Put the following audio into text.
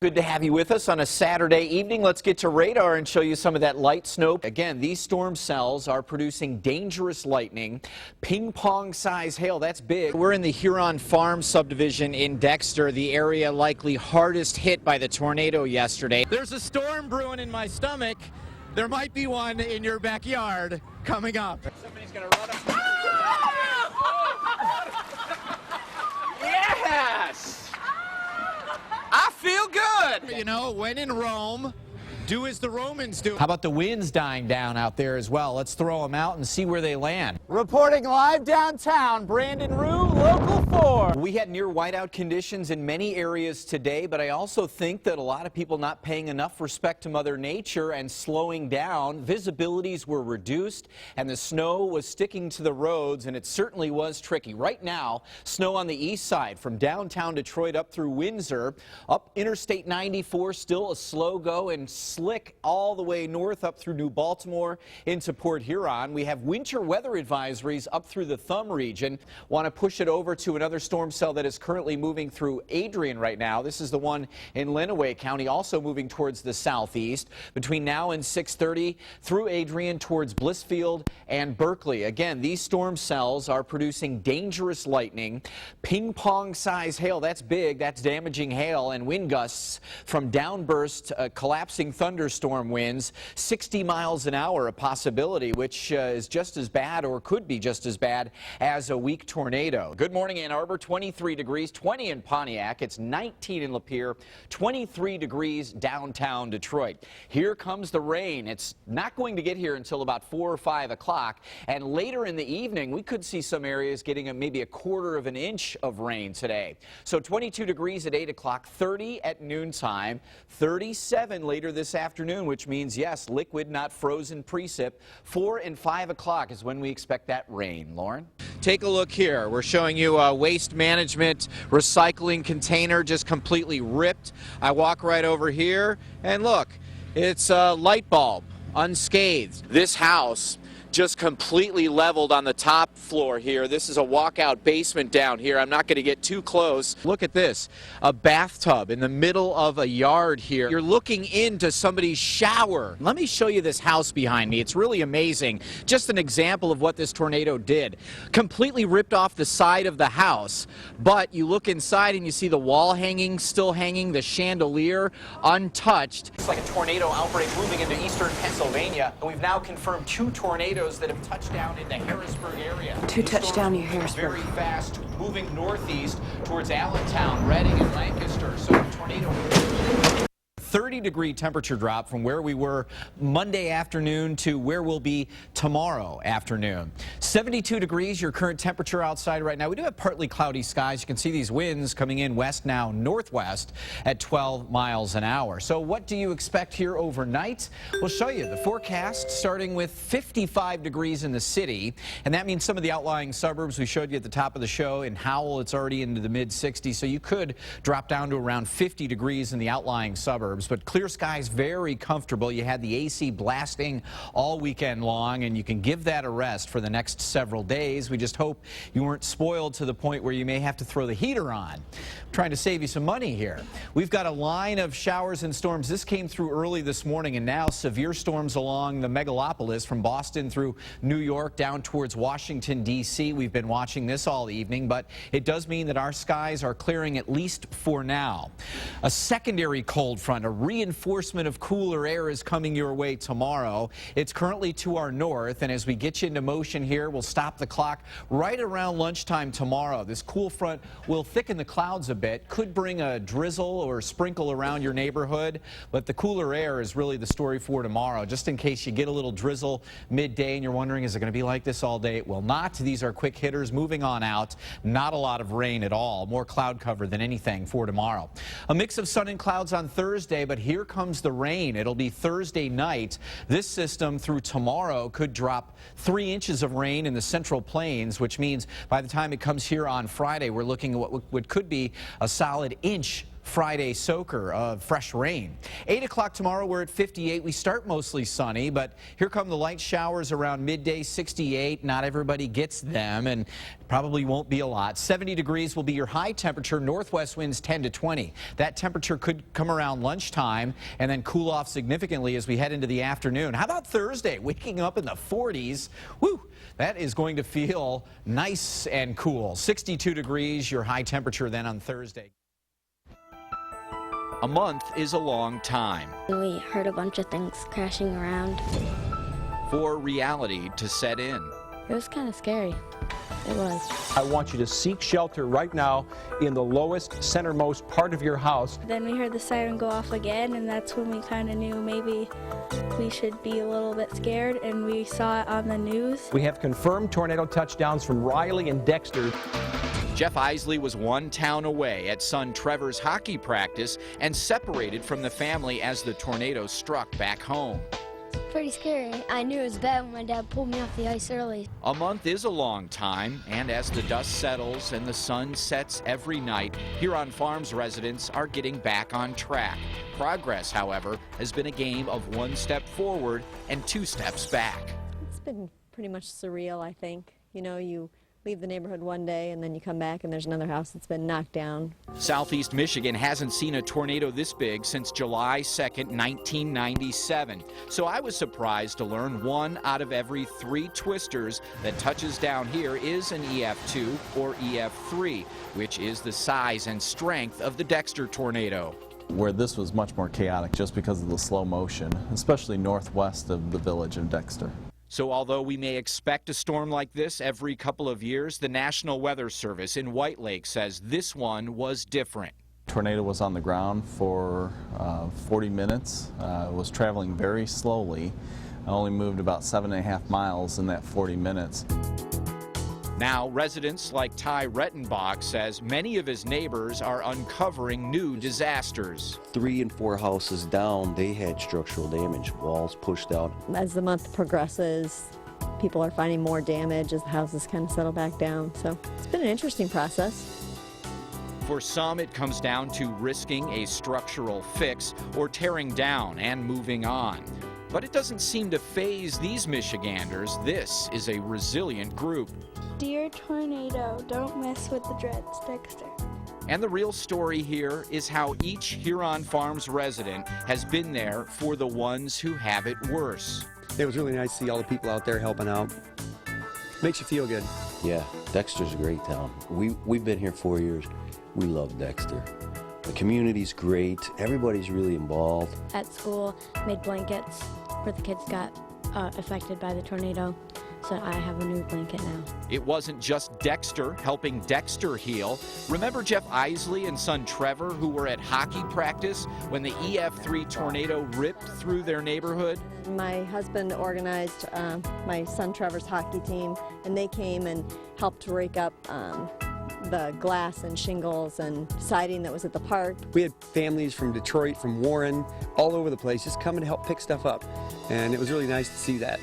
Good to have you with us on a Saturday evening. Let's get to radar and show you some of that light snow. Again, these storm cells are producing dangerous lightning, ping-pong size hail. That's big. We're in the Huron Farm subdivision in Dexter, the area likely hardest hit by the tornado yesterday. There's a storm brewing in my stomach. There might be one in your backyard coming up. Somebody's going to run up. Yes! I feel good. You know, when in Rome, do as the Romans do. How about the winds dying down out there as well? Let's throw them out and see where they land. Reporting live downtown, Brandon Roux, Local 4. We had near whiteout conditions in many areas today, but I also think that a lot of people not paying enough respect to Mother Nature and slowing down. Visibilities were reduced and the snow was sticking to the roads, and it certainly was tricky. Right now, snow on the east side from downtown Detroit up through Windsor, up Interstate 94, still a slow go, and slick all the way north up through New Baltimore into Port Huron. We have winter weather advisories up through the Thumb region. Want to push it over to another storm cell that is currently moving through Adrian right now. This is the one in Lenawee County, also moving towards the southeast. Between now and 6:30 through Adrian towards Blissfield and Berkeley. Again, these storm cells are producing dangerous lightning, ping-pong size hail. That's big. That's damaging hail, and wind gusts from downburst, collapsing thunderstorm winds, 60 miles an hour a possibility, which is just as bad, or could be just as bad, as a weak tornado. Good morning, Ann Arbor. 23 degrees, 20 in Pontiac. It's 19 in Lapeer, 23 degrees downtown Detroit. Here comes the rain. It's not going to get here until about 4 or 5 o'clock, and later in the evening we could see some areas getting maybe a quarter of an inch of rain today. So 22 degrees at 8 o'clock, 30 at noontime, 37 later this afternoon, which means, yes, liquid, not frozen precip. 4 and 5 o'clock is when we expect that rain. Lauren? Take a look here. We're showing you a waste management recycling container just completely ripped. I walk right over here and look, it's a light bulb, unscathed. This house just completely leveled on the top floor here. This is a walkout basement down here. I'm not going to get too close. Look at this, a bathtub in the middle of a yard here. You're looking into somebody's shower. Let me show you this house behind me. It's really amazing. Just an example of what this tornado did. Completely ripped off the side of the house, but you look inside and you see the wall hanging, still hanging, the chandelier untouched. It's like a tornado outbreak moving into eastern Pennsylvania, and we've now confirmed 2 tornadoes that have touched down in the Harrisburg area. 2 touchdown near Harrisburg. Very fast, moving northeast towards Allentown, Reading, and Lancaster. So the tornado. 30-degree temperature drop from where we were Monday afternoon to where we'll be tomorrow afternoon. 72 degrees, your current temperature outside right now. We do have partly cloudy skies. You can see these winds coming in west now, northwest at 12 miles an hour. So what do you expect here overnight? We'll show you the forecast, starting with 55 degrees in the city, and that means some of the outlying suburbs we showed you at the top of the show. In Howell, it's already into the mid-60s, so you could drop down to around 50 degrees in the outlying suburbs. But clear skies, very comfortable. You had the AC blasting all weekend long, and you can give that a rest for the next several days. We just hope you weren't spoiled to the point where you may have to throw the heater on. I'm trying to save you some money here. We've got a line of showers and storms. This came through early this morning, and now severe storms along the megalopolis from Boston through New York down towards Washington, D.C. We've been watching this all evening, but it does mean that our skies are clearing, at least for now. A secondary cold front, a reinforcement of cooler air, is coming your way tomorrow. It's currently to our north, and as we get you into motion here, we'll stop the clock right around lunchtime tomorrow. This cool front will thicken the clouds a bit, could bring a drizzle or sprinkle around your neighborhood, but the cooler air is really the story for tomorrow. Just in case you get a little drizzle midday and you're wondering, is it going to be like this all day? It will not. These are quick hitters moving on out. Not a lot of rain at all. More cloud cover than anything for tomorrow. A mix of sun and clouds on Thursday, but here comes the rain. It'll be Thursday night. This system through tomorrow could drop 3 inches of rain in the Central Plains, which means by the time it comes here on Friday, we're looking at what could be a solid inch Friday soaker of fresh rain. 8 o'clock tomorrow, we're at 58. We start mostly sunny, but here come the light showers around midday, 68. Not everybody gets them, and probably won't be a lot. 70 degrees will be your high temperature. Northwest winds 10 to 20. That temperature could come around lunchtime and then cool off significantly as we head into the afternoon. How about Thursday? Waking up in the 40s. Woo! That is going to feel nice and cool. 62 degrees, your high temperature then on Thursday. A month is a long time. We heard a bunch of things crashing around. For reality to set in. It was kind of scary. It was. I want you to seek shelter right now in the lowest, centermost part of your house. Then we heard the siren go off again, and that's when we kind of knew maybe we should be a little bit scared, and we saw it on the news. We have confirmed tornado touchdowns from Riley and Dexter. Jeff Isley was one town away at son Trevor's hockey practice and separated from the family as the tornado struck back home. Pretty scary. I knew it was bad when my dad pulled me off the ice early. A month is a long time, and as the dust settles and the sun sets every night, Huron Farms residents are getting back on track. Progress, however, has been a game of 1 step forward and 2 steps back. It's been pretty much surreal, I think. You know, you leave the neighborhood one day and then you come back and there's another house that's been knocked down. Southeast Michigan hasn't seen a tornado this big since July 2nd, 1997. So I was surprised to learn 1 out of every 3 twisters that touches down here is an EF2 or EF3, which is the size and strength of the Dexter tornado. Where this was much more chaotic just because of the slow motion, especially northwest of the village of Dexter. So although we may expect a storm like this every couple of years, the National Weather Service in White Lake says this one was different. Tornado was on the ground for 40 minutes. It was traveling very slowly. It only moved about 7.5 miles in that 40 minutes. Now, residents like Ty Rettenbach says many of his neighbors are uncovering new disasters. 3 and 4 houses down, they had structural damage, walls pushed out. As the month progresses, people are finding more damage as the houses kind of settle back down. So it's been an interesting process. For some, it comes down to risking a structural fix or tearing down and moving on. But it doesn't seem to faze these Michiganders. This is a resilient group. Dear tornado, don't mess with the dreads, Dexter. And the real story here is how each Huron Farms resident has been there for the ones who have it worse. It was really nice to see all the people out there helping out. Makes you feel good. Yeah, Dexter's a great town. We've been here 4 years. We love Dexter. The community's great. Everybody's really involved. At school, made blankets where the kids got affected by the tornado. So I have a new blanket now. It wasn't just Dexter helping Dexter heal. Remember Jeff Isley and son Trevor, who were at hockey practice when the EF3 tornado ripped through their neighborhood? My husband organized my son Trevor's hockey team, and they came and helped rake up the glass and shingles and siding that was at the park. We had families from Detroit, from Warren, all over the place, just coming to help pick stuff up. And it was really nice to see that.